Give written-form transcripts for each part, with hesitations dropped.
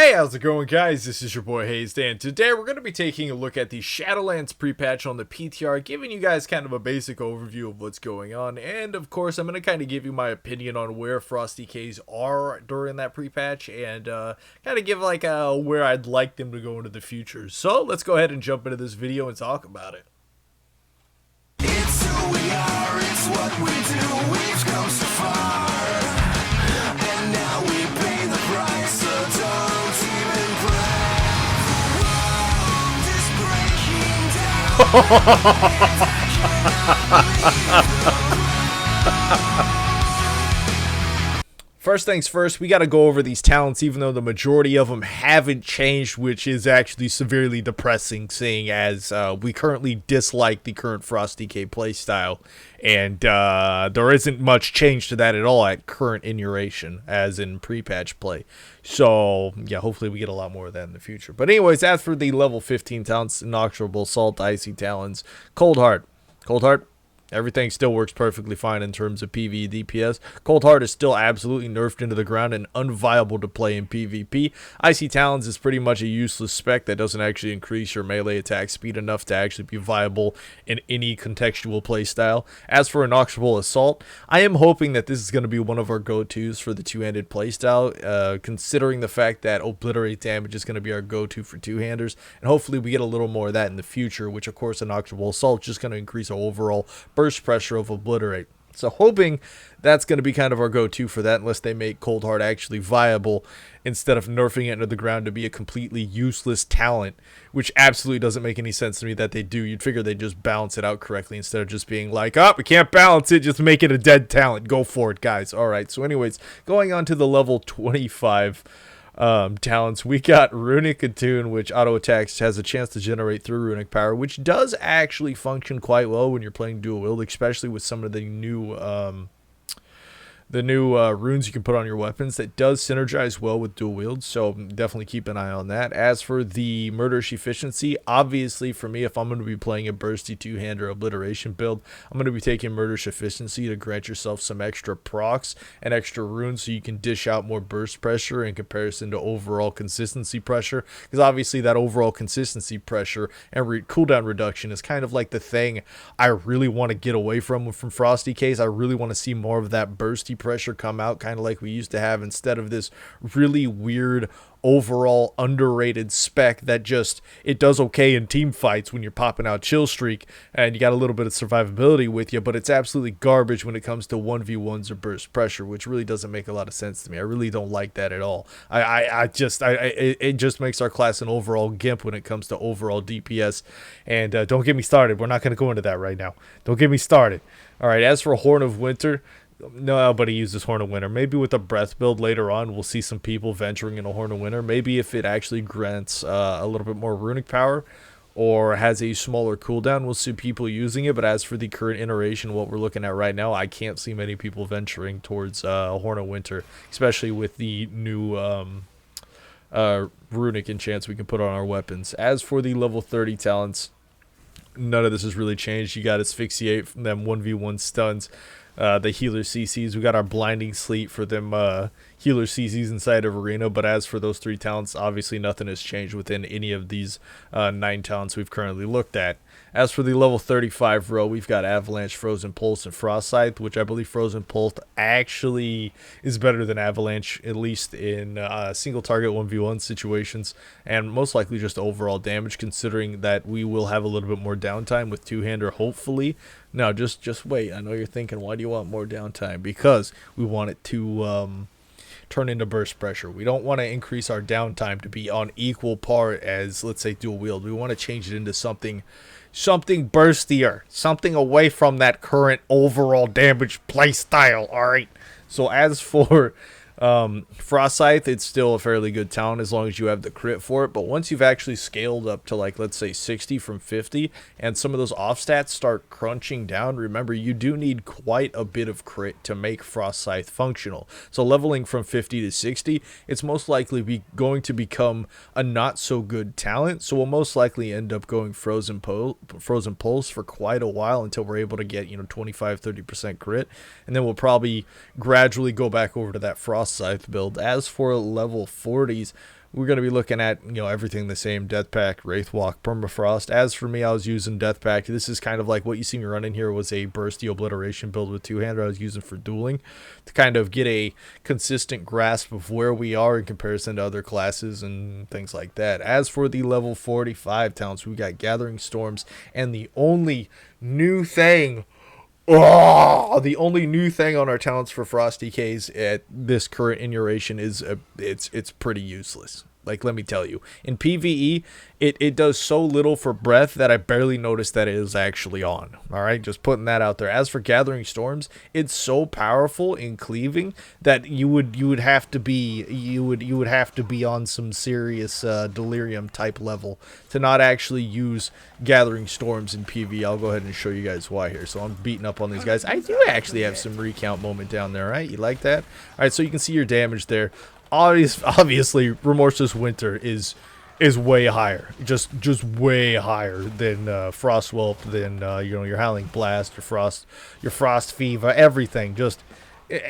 Hey, how's it going, guys? This is your boy Hazzed, and today we're going to be taking a look at the Shadowlands Prepatch on the PTR, giving you guys kind of a basic overview of what's going on, and of course I'm going to kind of give you my opinion on where Frosty Ks are during that prepatch, and kind of give like where I'd like them to go into the future. So let's go ahead and jump into this video and talk about it. It's who we are, it's what we do, we've come so far, and now we pay the price, so don't even cry. The world is breaking down, and I cannot leave. First things first, we got to go over these talents, even though the majority of them haven't changed, which is actually severely depressing, seeing as we currently dislike the current Frosty K playstyle, and there isn't much change to that at all at current iteration, as in pre-patch play. So, yeah, hopefully we get a lot more of that in the future. But anyways, as for the level 15 talents, Inexorable Assault, Icy Talons, Cold Heart. Everything still works perfectly fine in terms of PvE DPS. Cold Heart is still absolutely nerfed into the ground and unviable to play in PvP. Icy Talons is pretty much a useless spec that doesn't actually increase your melee attack speed enough to actually be viable in any contextual playstyle. As for Inexorable Assault, I am hoping that this is going to be one of our go-tos for the two-handed playstyle, considering the fact that Obliterate damage is going to be our go-to for two-handers, and hopefully we get a little more of that in the future, which of course Inexorable Assault is just going to increase our overall burst pressure of Obliterate. So hoping that's going to be kind of our go-to for that, unless they make Cold Heart actually viable instead of nerfing it into the ground to be a completely useless talent, which absolutely doesn't make any sense to me that they do. You'd figure they'd just balance it out correctly instead of just being like, oh, we can't balance it, just make it a dead talent. Go for it, guys. All right, so anyways, going on to the level 25 talents, we got Runic Attune, which auto attacks has a chance to generate through runic power, which does actually function quite well when you're playing dual wield, especially with some of the new runes you can put on your weapons. That does synergize well with dual wield, so definitely keep an eye on that. As for the murderish efficiency, obviously for me, if I'm going to be playing a bursty two-hander obliteration build, I'm going to be taking murderish efficiency to grant yourself some extra procs and extra runes so you can dish out more burst pressure in comparison to overall consistency pressure, because obviously that overall consistency pressure and cooldown reduction is kind of like the thing I really want to get away from Frosty Ks. I really want to see more of that bursty pressure come out, kind of like we used to have, instead of this really weird overall underrated spec that just, it does okay in team fights when you're popping out chill streak and you got a little bit of survivability with you, but it's absolutely garbage when it comes to 1v1s or burst pressure, which really doesn't make a lot of sense to me. I really don't like that at all. It just makes our class an overall gimp when it comes to overall DPS, and don't get me started. We're not going to go into that right now. Don't get me started. All right, as for Horn of Winter, nobody uses Horn of Winter. Maybe with a breath build later on, we'll see some people venturing in a Horn of Winter. Maybe if it actually grants a little bit more runic power or has a smaller cooldown, we'll see people using it. But as for the current iteration, what we're looking at right now, I can't see many people venturing towards Horn of Winter, especially with the new runic enchants we can put on our weapons. As for the level 30 talents, none of this has really changed. You got Asphyxiate from them 1v1 stuns. The healer CCs, we got our blinding sleep for them healer CCs inside of arena. But as for those three talents, obviously nothing has changed within any of these 9 talents we've currently looked at. As for the level 35 row, we've got Avalanche, Frozen Pulse, and Frost Scythe, which I believe Frozen Pulse actually is better than Avalanche, at least in single target 1v1 situations, and most likely just overall damage, considering that we will have a little bit more downtime with two-hander, hopefully. Now, just wait. I know you're thinking, why do you want more downtime? Because we want it to turn into burst pressure. We don't want to increase our downtime to be on equal par as, let's say, dual wield. We want to change it into something burstier, something away from that current overall damage play style. All right. So as for Frost Scythe, it's still a fairly good talent as long as you have the crit for it, but once you've actually scaled up to, like, let's say 60 from 50 and some of those off stats start crunching down, remember you do need quite a bit of crit to make Frost Scythe functional. So leveling from 50 to 60, it's most likely going to become a not so good talent, so we'll most likely end up going Frozen Pulse for quite a while until we're able to get 25-30% crit, and then we'll probably gradually go back over to that Frost Scythe build. As for level 40s, we're going to be looking at, everything the same: Death Pact, Wraith Walk, Permafrost. As for me, I was using Death Pact. This is kind of like what you see me running here was a Bursty Obliteration build with two-hander I was using for dueling to kind of get a consistent grasp of where we are in comparison to other classes and things like that. As for the level 45 talents, we got Gathering Storms, and the only new thing the only new thing on our talents for Frosty K's at this current iteration is it's pretty useless. Like, let me tell you, in PvE, it does so little for breath that I barely noticed that it is actually on. All right, just putting that out there. As for Gathering Storms, it's so powerful in cleaving that you would have to be on some serious delirium type level to not actually use Gathering Storms in PvE. I'll go ahead and show you guys why here. So I'm beating up on these guys. I do actually have some recount moment down there, right? You like that? All right, so you can see your damage there. Obviously, Remorseless Winter is way higher, just way higher than Frostwhelp, than your Howling Blast, your Frost Fever, everything. Just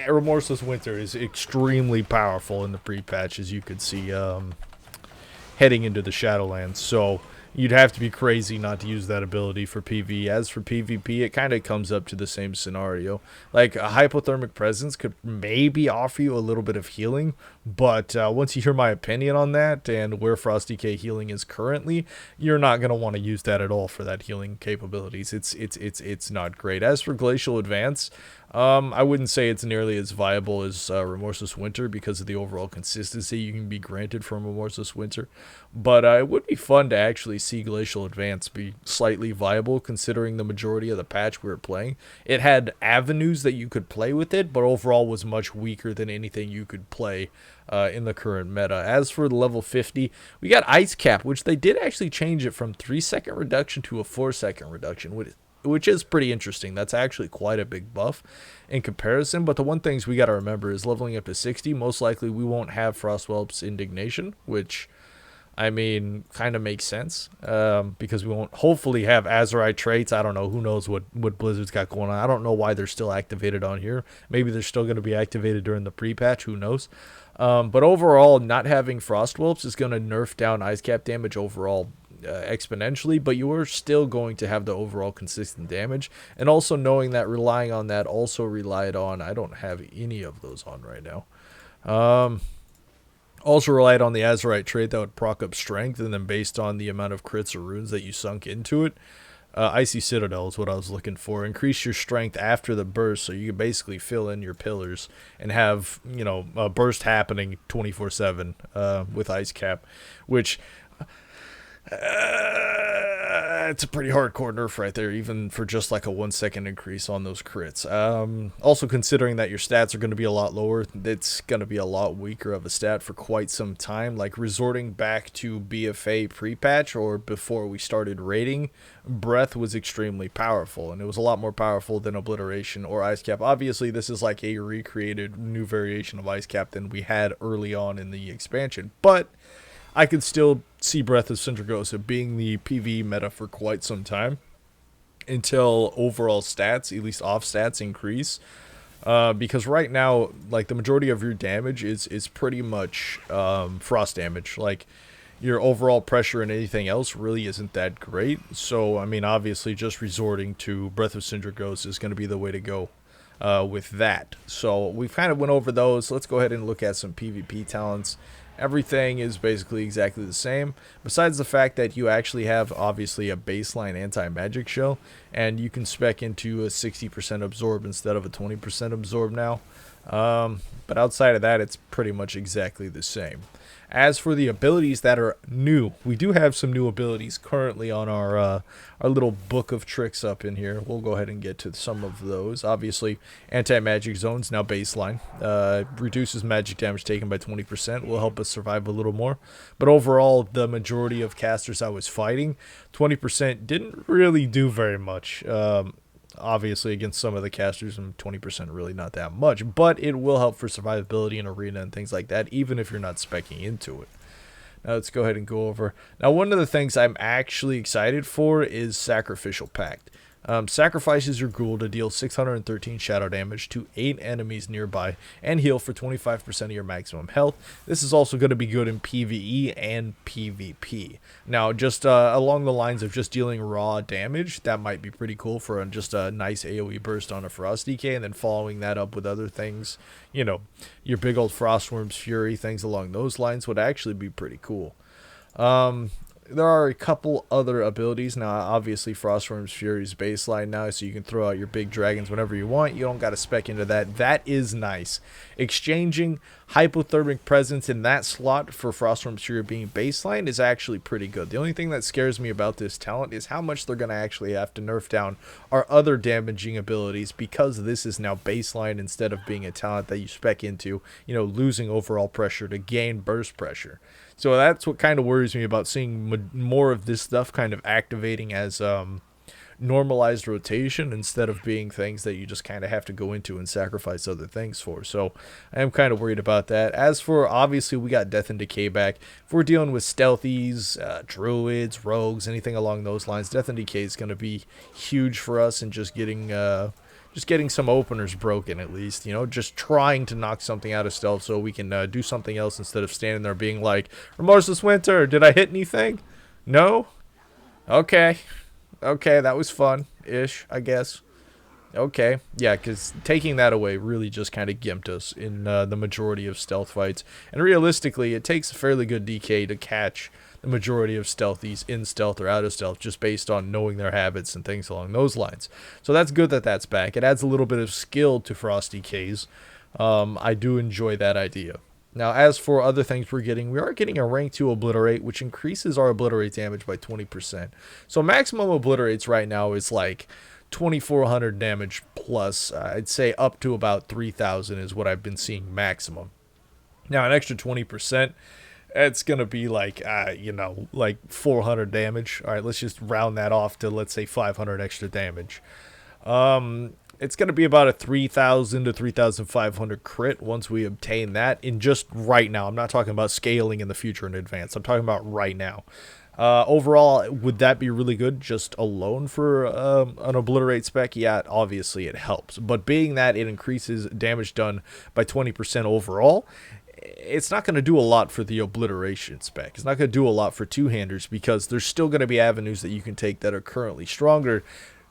Remorseless Winter is extremely powerful in the pre-patch, as you could see, heading into the Shadowlands. So you'd have to be crazy not to use that ability for PvE. As for PvP, it kind of comes up to the same scenario. Like, a Hypothermic Presence could maybe offer you a little bit of healing, but once you hear my opinion on that and where Frosty K healing is currently, you're not going to want to use that at all for that healing capabilities. It's not great. As for Glacial Advance, I wouldn't say it's nearly as viable as Remorseless Winter because of the overall consistency you can be granted from Remorseless Winter. But it would be fun to actually see Glacial Advance be slightly viable, considering the majority of the patch we were playing. It had avenues that you could play with it, but overall was much weaker than anything you could play in the current meta. As for the level 50, we got Ice Cap, which they did actually change it from 3-second reduction to a 4-second reduction, which is pretty interesting. That's actually quite a big buff in comparison. But the one things we got to remember is leveling up to 60, most likely we won't have Frostwhelp's Indignation, which, I mean, kind of makes sense, because we won't hopefully have Azurite traits. I don't know. Who knows what Blizzard's got going on. I don't know why they're still activated on here. Maybe they're still going to be activated during the pre-patch. Who knows? But overall, not having Frostwhelps is going to nerf down Ice Cap damage overall exponentially, but you are still going to have the overall consistent damage. And also knowing that relying on that also relied on, I don't have any of those on right now. Also relied on the Azurite trait that would proc up strength, and then based on the amount of crits or runes that you sunk into it, Icy Citadel is what I was looking for. Increase your strength after the burst, so you can basically fill in your pillars and have, a burst happening 24/7 with Ice Cap, which it's a pretty hardcore nerf right there, even for just like a 1-second increase on those crits. Also considering that your stats are going to be a lot lower, it's going to be a lot weaker of a stat for quite some time. Like, resorting back to BFA pre-patch or before we started raiding, Breath was extremely powerful, and it was a lot more powerful than Obliteration or Ice Cap. Obviously, this is like a recreated new variation of Ice Cap than we had early on in the expansion, but I could still see Breath of Sindragosa being the PvE meta for quite some time until overall stats, at least off stats, increase. Because right now, like, the majority of your damage is pretty much frost damage. Like, your overall pressure and anything else really isn't that great. So, I mean, obviously, just resorting to Breath of Sindragosa is going to be the way to go with that. So, we've kind of went over those. Let's go ahead and look at some PvP talents. Everything is basically exactly the same, besides the fact that you actually have, obviously, a baseline anti-magic shell, and you can spec into a 60% absorb instead of a 20% absorb now. But outside of that, it's pretty much exactly the same. As for the abilities that are new, we do have some new abilities currently on our little book of tricks up in here. We'll go ahead and get to some of those. Obviously, anti-magic zones now baseline. Reduces magic damage taken by 20%. Will help us survive a little more. But overall, the majority of casters I was fighting, 20% didn't really do very much. Obviously, against some of the casters, and 20% really not that much, but it will help for survivability in arena and things like that, even if you're not speccing into it. Now let's go ahead and go over. Now, one of the things I'm actually excited for is Sacrificial Pact. Sacrifices your ghoul to deal 613 shadow damage to 8 enemies nearby and heal for 25% of your maximum health. This is also going to be good in PvE and PvP. Now, just along the lines of just dealing raw damage, that might be pretty cool for just a nice AoE burst on a Frost DK, and then following that up with other things, you know, your big old Frostworm's Fury, things along those lines would actually be pretty cool. There are a couple other abilities. Now, obviously, Frostworm's Fury is baseline now, so you can throw out your big dragons whenever you want. You don't got to spec into that. That is nice. Exchanging Hypothermic Presence in that slot for Frostworm's Fury being baseline is actually pretty good. The only thing that scares me about this talent is how much they're going to actually have to nerf down our other damaging abilities, because this is now baseline instead of being a talent that you spec into, you know, losing overall pressure to gain burst pressure. So that's what kind of worries me about seeing more of this stuff kind of activating as normalized rotation instead of being things that you just kind of have to go into and sacrifice other things for. So I am kind of worried about that. As for, obviously, we got Death and Decay back. If we're dealing with stealthies, druids, rogues, anything along those lines, Death and Decay is going to be huge for us in just getting some openers broken, at least, you know, just trying to knock something out of stealth so we can do something else instead of standing there being like, Remorseless Winter, did I hit anything? No? Okay, that was fun-ish, I guess. Okay, yeah, because taking that away really just kind of gimped us in the majority of stealth fights. And realistically, it takes a fairly good DK to catch the majority of stealthies in stealth or out of stealth, just based on knowing their habits and things along those lines. So that's good that that's back. It adds a little bit of skill to Frost DKs. I do enjoy that idea. Now, as for other things we are getting a rank 2 Obliterate, which increases our Obliterate damage by 20%. So maximum Obliterates right now is like 2,400 damage plus. I'd say up to about 3,000 is what I've been seeing maximum. Now, an extra 20%, it's going to be like, you know, like 400 damage. All right, let's just round that off to, let's say, 500 extra damage. It's going to be about a 3,000 to 3,500 crit once we obtain that in just right now. I'm not talking about scaling in the future in advance. I'm talking about right now. Overall, would that be really good just alone for an Obliterate spec? Yeah, obviously it helps. But being that it increases damage done by 20% overall, it's not going to do a lot for the Obliteration spec. It's not going to do a lot for two-handers, because there's still going to be avenues that you can take that are currently stronger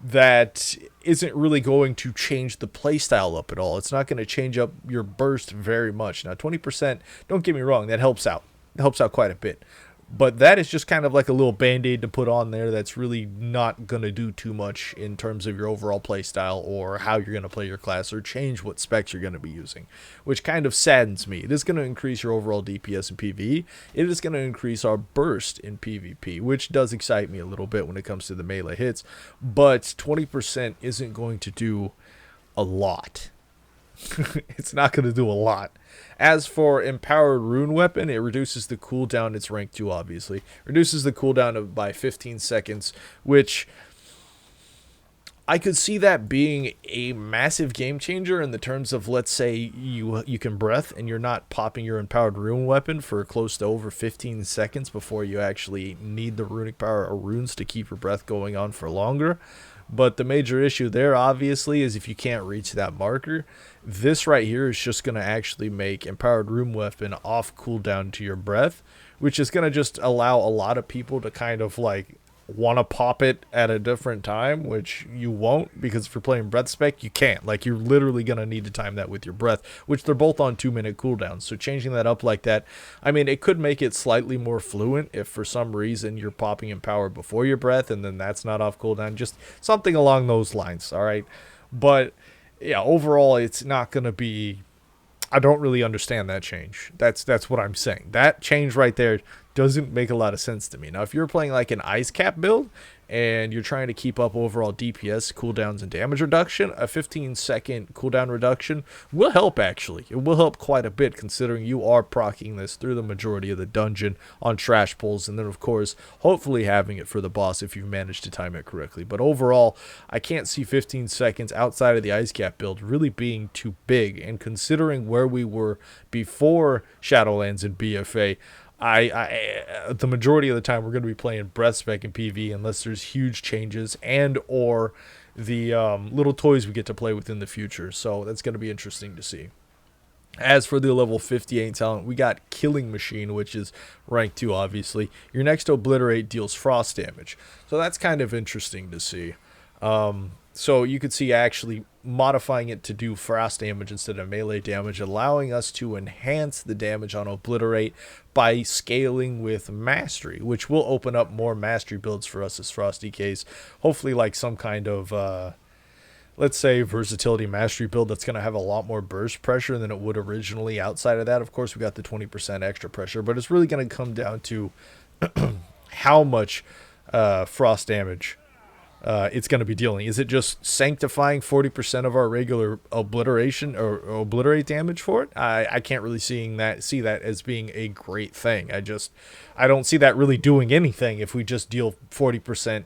that isn't really going to change the playstyle up at all. It's not going to change up your burst very much. Now, 20%, don't get me wrong, that helps out. It helps out quite a bit. But that is just kind of like a little band-aid to put on there that's really not going to do too much in terms of your overall playstyle or how you're going to play your class or change what specs you're going to be using, which kind of saddens me. It is going to increase your overall DPS in PvE. It is going to increase our burst in PvP, which does excite me a little bit when it comes to the melee hits, but 20% isn't going to do a lot. It's not going to do a lot. As for Empowered Rune Weapon, it reduces the cooldown. It's rank 2, obviously. Reduces the cooldown by 15 seconds, which I could see that being a massive game changer in the terms of, let's say you can breath and you're not popping your Empowered Rune Weapon for close to over 15 seconds before you actually need the runic power or runes to keep your breath going on for longer. But the major issue there, obviously, is if you can't reach that marker. This right here is just going to actually make Empowered Rune Weapon off cooldown to your breath, which is going to just allow a lot of people to kind of like want to pop it at a different time, which you won't, because if you're playing breath spec, you can't. Like, you're literally going to need to time that with your breath, which they're both on 2-minute cooldowns. So changing that up like that, I mean, it could make it slightly more fluent if for some reason you're popping Empower before your breath and then that's not off cooldown, just something along those lines. All right. But yeah, overall, it's not going to be, I don't really understand that change. That's what I'm saying. That change right there doesn't make a lot of sense to me. Now, if you're playing like an ice cap build and you're trying to keep up overall DPS, cooldowns, and damage reduction, a 15-second cooldown reduction will help, actually. It will help quite a bit, considering you are proccing this through the majority of the dungeon on trash pulls, and then, of course, hopefully having it for the boss if you manage to time it correctly. But overall, I can't see 15 seconds outside of the ice cap build really being too big, and considering where we were before Shadowlands and BFA, the majority of the time we're going to be playing breath spec and PV unless there's huge changes and or the little toys we get to play with in the future. So that's going to be interesting to see. As for the level 58 talent, we got Killing Machine, which is rank 2, obviously. Your next Obliterate deals frost damage. So that's kind of interesting to see. So you could see actually modifying it to do frost damage instead of melee damage, allowing us to enhance the damage on Obliterate by scaling with Mastery, which will open up more Mastery builds for us as Frosty K's. Hopefully like some kind of... let's say versatility mastery build that's going to have a lot more burst pressure than it would originally. Outside of that, of course, we got the 20% extra pressure, but it's really going to come down to how much frost damage it's going to be dealing. Is it just sanctifying 40% of our regular obliteration or obliterate damage for it? I can't really see that as being a great thing. I don't see that really doing anything if we just deal 40%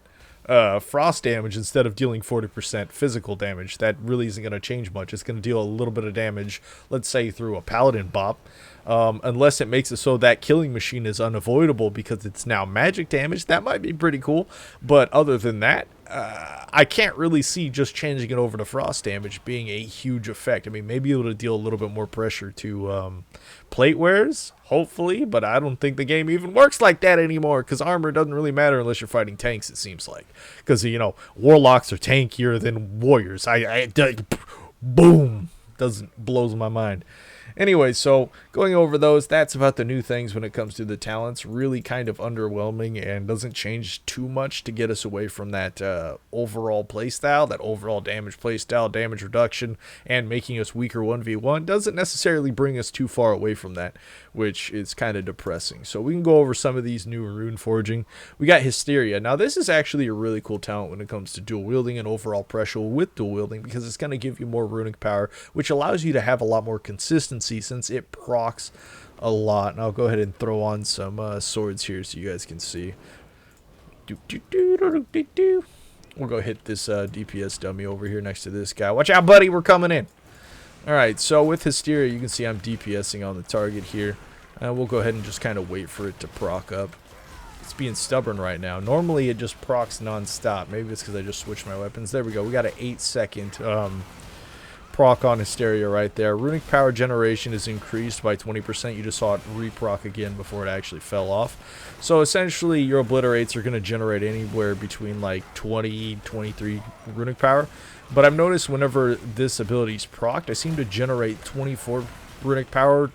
frost damage instead of dealing 40% physical damage. That really isn't going to change much. It's going to deal a little bit of damage, let's say through a paladin bop, unless it makes it so that Killing Machine is unavoidable because it's now magic damage. That might be pretty cool, but other than that, I can't really see just changing it over to frost damage being a huge effect. I mean, maybe able to deal a little bit more pressure to plate wears, hopefully, but I don't think the game even works like that anymore because armor doesn't really matter unless you're fighting tanks, it seems like. Because, you know, warlocks are tankier than warriors. Boom! Blows my mind. Anyway, so going over those, that's about the new things when it comes to the talents. Really kind of underwhelming and doesn't change too much to get us away from that overall playstyle, that overall damage playstyle, damage reduction, and making us weaker 1v1. Doesn't necessarily bring us too far away from that, which is kind of depressing. So we can go over some of these new rune forging. We got Hysteria. Now this is actually a really cool talent when it comes to dual wielding and overall pressure with dual wielding because it's going to give you more runic power, which allows you to have a lot more consistency since it procs a lot. And I'll go ahead and throw on some swords here so you guys can see. We'll go hit this DPS dummy over here next to this guy. Watch out, buddy, we're coming in. Alright, so with Hysteria, you can see I'm DPSing on the target here. And we'll go ahead and just kind of wait for it to proc up. It's being stubborn right now. Normally it just procs non-stop. Maybe it's because I just switched my weapons. There we go. We got an 8-second proc on Hysteria right there. Runic power generation is increased by 20%. You just saw it reproc again before it actually fell off. So essentially your obliterates are going to generate anywhere between like 23 runic power. But I've noticed whenever this ability is procced, I seem to generate 24 runic power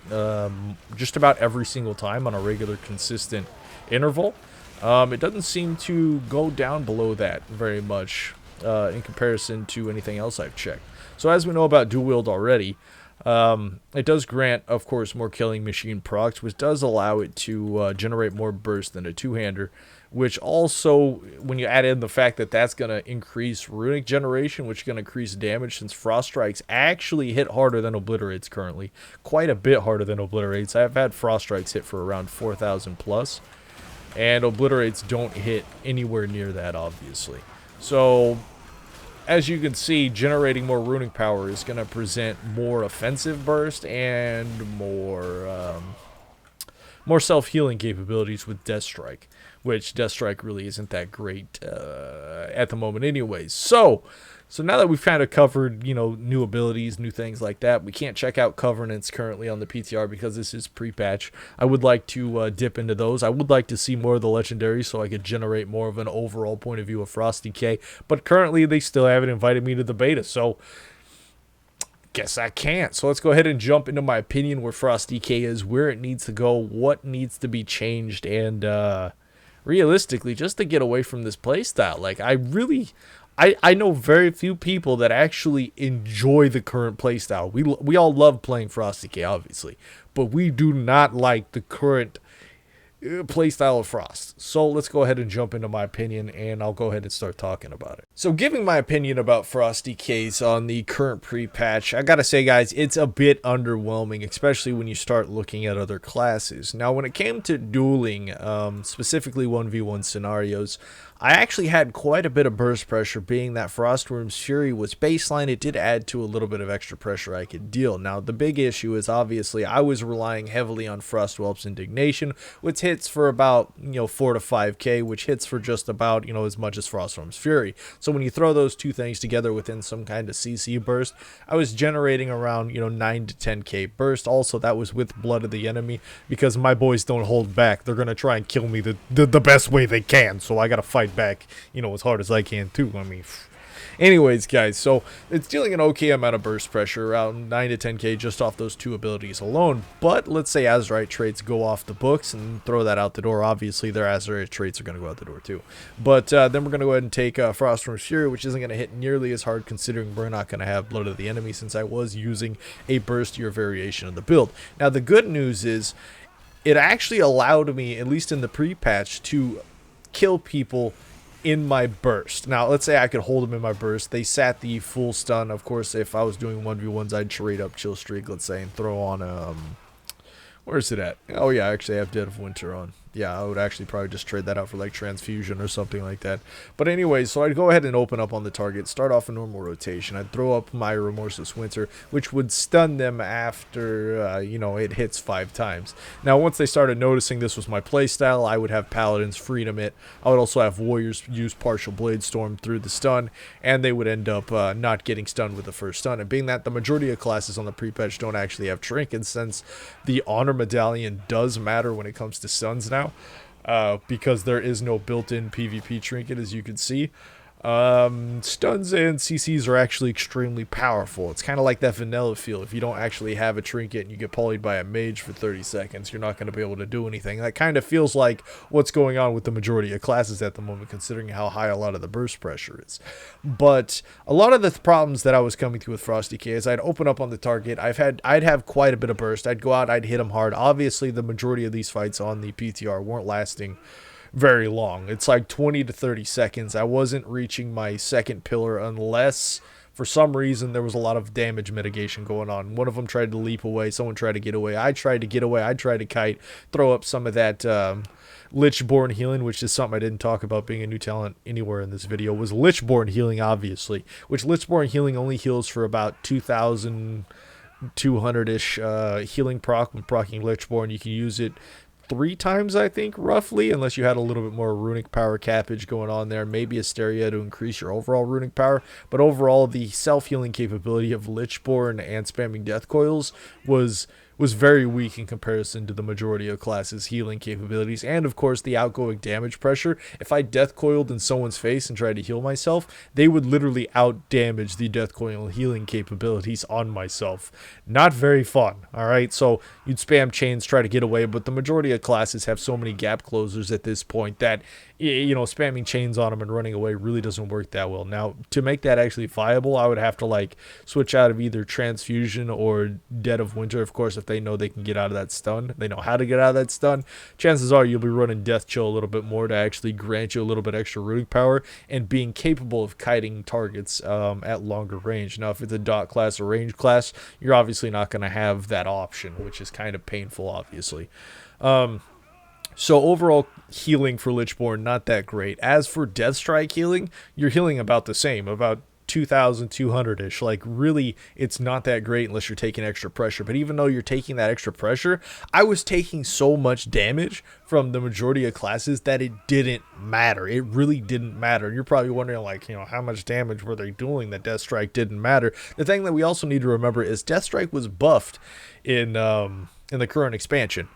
just about every single time on a regular consistent interval. It doesn't seem to go down below that very much in comparison to anything else I've checked. So as we know about dual wield already, it does grant, of course, more Killing Machine procs, which does allow it to generate more burst than a two-hander, which also, when you add in the fact that that's going to increase runic generation, which is going to increase damage since Frost Strikes actually hit harder than Obliterates currently. Quite a bit harder than Obliterates. I've had Frost Strikes hit for around 4,000 plus, and Obliterates don't hit anywhere near that, obviously. So as you can see, generating more runic power is going to present more offensive burst and more self-healing capabilities with Death Strike, which Death Strike really isn't that great at the moment anyways. So now that we've kind of covered, you know, new abilities, new things like that, we can't check out Covenants currently on the PTR because this is pre-patch. I would like to dip into those. I would like to see more of the legendaries so I could generate more of an overall point of view of Frosty K. But currently they still haven't invited me to the beta, so guess I can't. So let's go ahead and jump into my opinion where Frosty K is, where it needs to go, what needs to be changed, and realistically, just to get away from this playstyle. Like, I know very few people that actually enjoy the current playstyle. We all love playing Frosty K, obviously, but we do not like the current playstyle of Frost. So let's go ahead and jump into my opinion, and I'll go ahead and start talking about it. So giving my opinion about Frosty K's on the current pre-patch, I gotta say, guys, it's a bit underwhelming, especially when you start looking at other classes. Now, when it came to dueling, specifically 1v1 scenarios, I actually had quite a bit of burst pressure, being that Frostworm's Fury was baseline. It did add to a little bit of extra pressure I could deal. Now, the big issue is obviously I was relying heavily on Frostwhelp's Indignation, which hits for about, 4 to 5k, which hits for just about, as much as Frostworm's Fury. So when you throw those two things together within some kind of CC burst, I was generating around, 9 to 10k burst. Also, that was with Blood of the Enemy, because my boys don't hold back. They're going to try and kill me the best way they can, so I got to fight back, as hard as I can too. I mean, anyways, guys, so it's dealing an okay amount of burst pressure, around 9 to 10k just off those two abilities alone. But let's say Azurite traits go off the books and throw that out the door. Obviously, their Azurite traits are going to go out the door too. But then we're going to go ahead and take Frostworm's Fury, which isn't going to hit nearly as hard considering we're not going to have Blood of the Enemy, since I was using a burstier variation of the build. Now, the good news is it actually allowed me, at least in the pre-patch, to kill people in my burst. Now, let's say I could hold them in my burst. They sat the full stun. Of course, if I was doing 1v1s, I'd trade up Chill Streak, let's say, and throw on, where's it at? Oh, yeah, I actually have Dead of Winter on. Yeah, I would actually probably just trade that out for, like, Transfusion or something like that. But anyways, so I'd go ahead and open up on the target, start off a normal rotation. I'd throw up my Remorseless Winter, which would stun them after, it hits 5 times. Now, once they started noticing this was my playstyle, I would have Paladins Freedom it. I would also have Warriors use Partial Blade Storm through the stun, and they would end up not getting stunned with the first stun. And being that the majority of classes on the pre-patch don't actually have Trinkets, since the Honor Medallion does matter when it comes to stuns now, because there is no built-in PvP trinket, as you can see. Stuns and CCs are actually extremely powerful. It's kind of like that vanilla feel. If you don't actually have a trinket and you get polyed by a mage for 30 seconds, you're not going to be able to do anything. That kind of feels like what's going on with the majority of classes at the moment, considering how high a lot of the burst pressure is. But a lot of the problems that I was coming to with Frosty K is I'd open up on the target. I'd have quite a bit of burst. I'd go out, I'd hit them hard. Obviously, the majority of these fights on the PTR weren't lasting very long. It's like 20 to 30 seconds. I wasn't reaching my second pillar unless for some reason there was a lot of damage mitigation going on. One of them tried to leap away, someone tried to get away, I tried to get away, I tried to kite, throw up some of that Lichborn healing, which is something I didn't talk about being a new talent anywhere in this video, was Lichborn healing, obviously, which Lichborn healing only heals for about 2,200-ish healing proc. When proccing Lichborn, you can use it 3 times, I think, roughly, unless you had a little bit more runic power cappage going on there, maybe Asteria to increase your overall runic power. But overall, the self-healing capability of Lichborn and spamming death coils was very weak in comparison to the majority of classes' healing capabilities, and of course the outgoing damage pressure. If I death coiled in someone's face and tried to heal myself, they would literally out damage the death coil healing capabilities on myself. Not very fun. Alright, so you'd spam chains, try to get away, but the majority of classes have so many gap closers at this point that spamming chains on them and running away really doesn't work that well. Now, to make that actually viable, I would have to like switch out of either Transfusion or Dead of Winter. Of course, if they know they can get out of that stun, they know how to get out of that stun, chances are you'll be running Death Chill a little bit more to actually grant you a little bit extra runic power and being capable of kiting targets at longer range. Now, if it's a dot class or range class, you're obviously not going to have that option, which is kind of painful, obviously. So overall healing for Lichborn, not that great. As for Death Strike healing, you're healing about the same, about 2,200-ish. Like, really, it's not that great unless you're taking extra pressure. But even though you're taking that extra pressure, I was taking so much damage from the majority of classes that it didn't matter. It really didn't matter. And you're probably wondering, like, how much damage were they doing that Death Strike didn't matter? The thing that we also need to remember is Death Strike was buffed in the current expansion.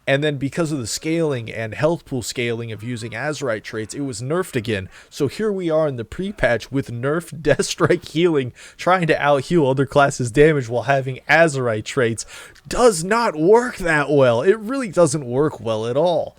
And then because of the scaling and health pool scaling of using Azurite traits, it was nerfed again. So here we are in the pre-patch with nerfed Death Strike healing, trying to out-heal other classes' damage while having Azurite traits. Does not work that well. It really doesn't work well at all.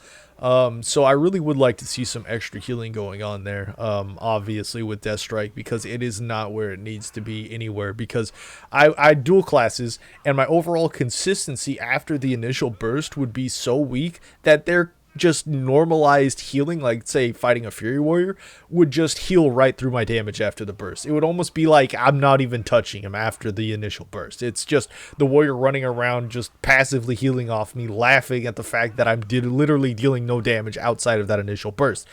So I really would like to see some extra healing going on there, obviously with Death Strike, because it is not where it needs to be anywhere, because I dual classes and my overall consistency after the initial burst would be so weak that they're just normalized healing, like say fighting a Fury Warrior, would just heal right through my damage after the burst. It would almost be like I'm not even touching him after the initial burst. It's just the warrior running around just passively healing off me, laughing at the fact that I'm literally dealing no damage outside of that initial burst.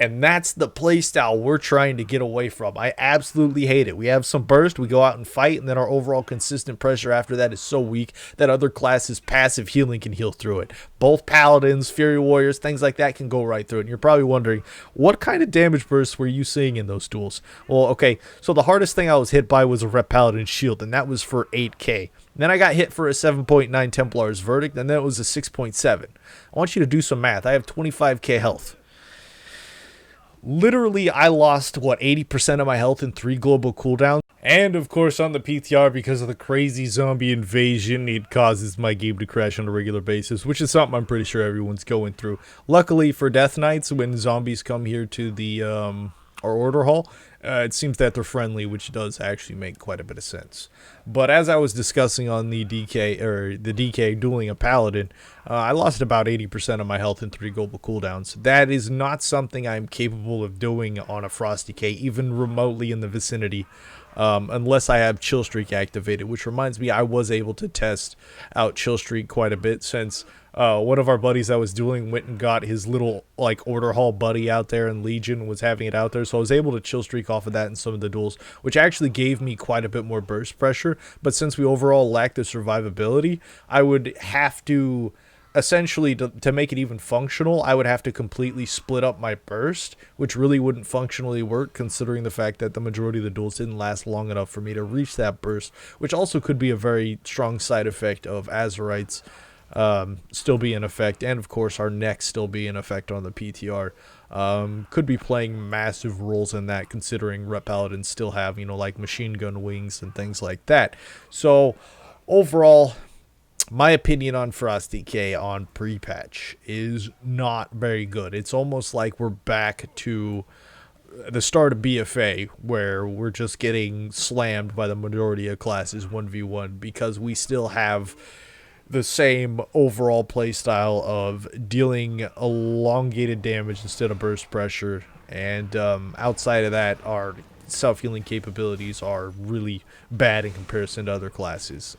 And that's the playstyle we're trying to get away from. I absolutely hate it. We have some burst, we go out and fight, and then our overall consistent pressure after that is so weak that other classes' passive healing can heal through it. Both paladins, fury warriors, things like that can go right through it. And you're probably wondering, what kind of damage bursts were you seeing in those duels? Well, okay, so the hardest thing I was hit by was a rep paladin shield, and that was for 8k. Then I got hit for a 7.9 Templar's verdict, and then it was a 6.7. I want you to do some math. I have 25k health. Literally, I lost, 80% of my health in 3 global cooldowns. And, of course, on the PTR, because of the crazy zombie invasion, it causes my game to crash on a regular basis, which is something I'm pretty sure everyone's going through. Luckily, for Death Knights, when zombies come here to the our order hall, it seems that they're friendly, which does actually make quite a bit of sense. But as I was discussing on the DK dueling a paladin, I lost about 80% of my health in 3 global cooldowns. That is not something I'm capable of doing on a Frosty K, even remotely in the vicinity, unless I have Chill Streak activated, which reminds me I was able to test out Chill Streak quite a bit since one of our buddies I was dueling went and got his little order hall buddy out there in Legion, was having it out there, so I was able to chill streak off of that in some of the duels, which actually gave me quite a bit more burst pressure. But since we overall lacked the survivability, I would have to essentially, to make it even functional, I would have to completely split up my burst, which really wouldn't functionally work considering the fact that the majority of the duels didn't last long enough for me to reach that burst, which also could be a very strong side effect of Azurites still be in effect, and of course our necks still be in effect on the PTR. Could be playing massive roles in that, considering Rep Paladins still have, like machine gun wings and things like that. So overall, my opinion on Frosty K on pre-patch is not very good. It's almost like we're back to the start of BFA, where we're just getting slammed by the majority of classes 1v1, because we still have the same overall playstyle of dealing elongated damage instead of burst pressure, and outside of that, our self-healing capabilities are really bad in comparison to other classes.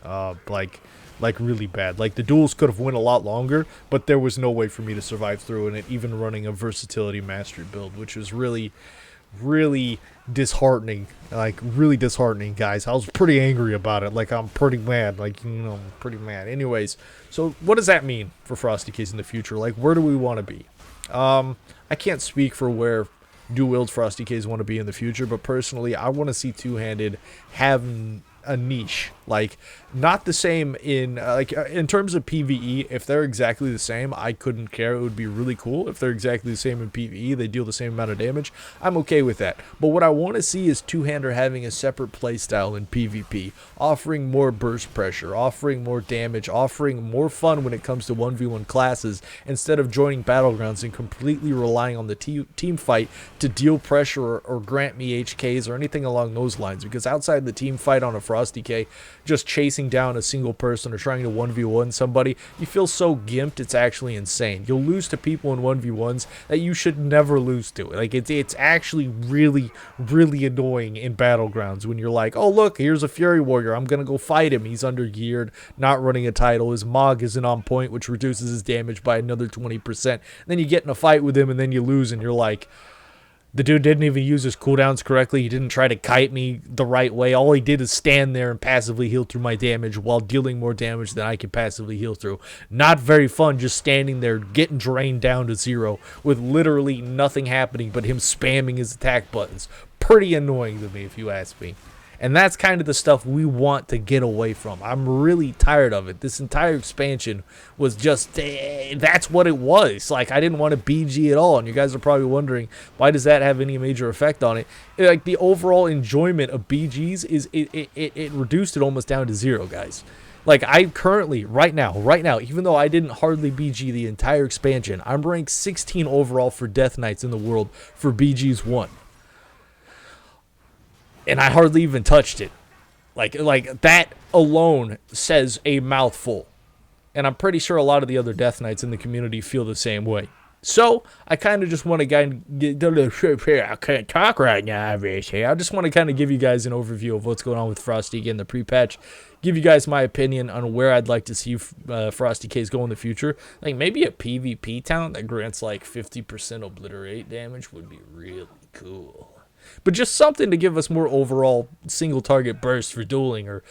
Like really bad. Like, the duels could have went a lot longer, but there was no way for me to survive through in it, even running a versatility mastery build, which was really disheartening. Really disheartening, guys. I was pretty angry about it. I'm pretty mad. Pretty mad. Anyways, so what does that mean for Frosty K's in the future? Where do we want to be? I can't speak for where dual-wield Frosty K's want to be in the future, but personally, I want to see Two-Handed having a niche, not the same in in terms of PvE. If they're exactly the same, I couldn't care. It would be really cool if they're exactly the same in PvE. They deal the same amount of damage. I'm okay with that. But what I want to see is Two-Hander having a separate playstyle in PvP, offering more burst pressure, offering more damage, offering more fun when it comes to 1v1 classes, instead of joining Battlegrounds and completely relying on the team fight to deal pressure or grant me HKs or anything along those lines. Because outside the team fight on a Frosty K, just chasing down a single person or trying to 1v1 somebody, you feel so gimped, it's actually insane. You'll lose to people in 1v1s that you should never lose to. It's actually really annoying in Battlegrounds when you're like, oh look, here's a Fury Warrior, I'm gonna go fight him. He's undergeared, not running a title, his Mog isn't on point, which reduces his damage by another 20%. And then you get in a fight with him and then you lose, and you're like, the dude didn't even use his cooldowns correctly. He didn't try to kite me the right way. All he did is stand there and passively heal through my damage while dealing more damage than I can passively heal through. Not very fun, just standing there getting drained down to 0 with literally nothing happening but him spamming his attack buttons. Pretty annoying to me, if you ask me. And that's kind of the stuff we want to get away from. I'm really tired of it. This entire expansion was just, that's what it was. I didn't want to BG at all. And you guys are probably wondering, why does that have any major effect on it? The overall enjoyment of BGs is, it reduced it almost down to 0, guys. I currently, right now, even though I didn't hardly BG the entire expansion, I'm ranked 16 overall for Death Knights in the world for BGs 1. And I hardly even touched it. That alone says a mouthful. And I'm pretty sure a lot of the other Death Knights in the community feel the same way. So I kind of just want to I can't talk right now, obviously. I just want to kind of give you guys an overview of what's going on with Frosty K in the pre-patch. Give you guys my opinion on where I'd like to see Frosty K's go in the future. Like maybe a PvP talent that grants like 50% obliterate damage would be really cool. But just something to give us more overall single target burst for dueling or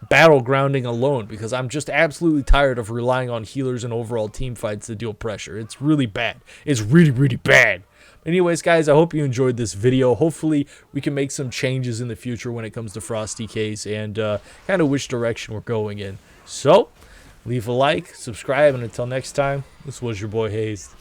battle grounding alone, because I'm just absolutely tired of relying on healers and overall team fights to deal pressure. It's really bad. It's really, really bad. Anyways, guys, I hope you enjoyed this video. Hopefully, we can make some changes in the future when it comes to Frosty K's and kind of which direction we're going in. So, leave a like, subscribe, and until next time, this was your boy Hazzed.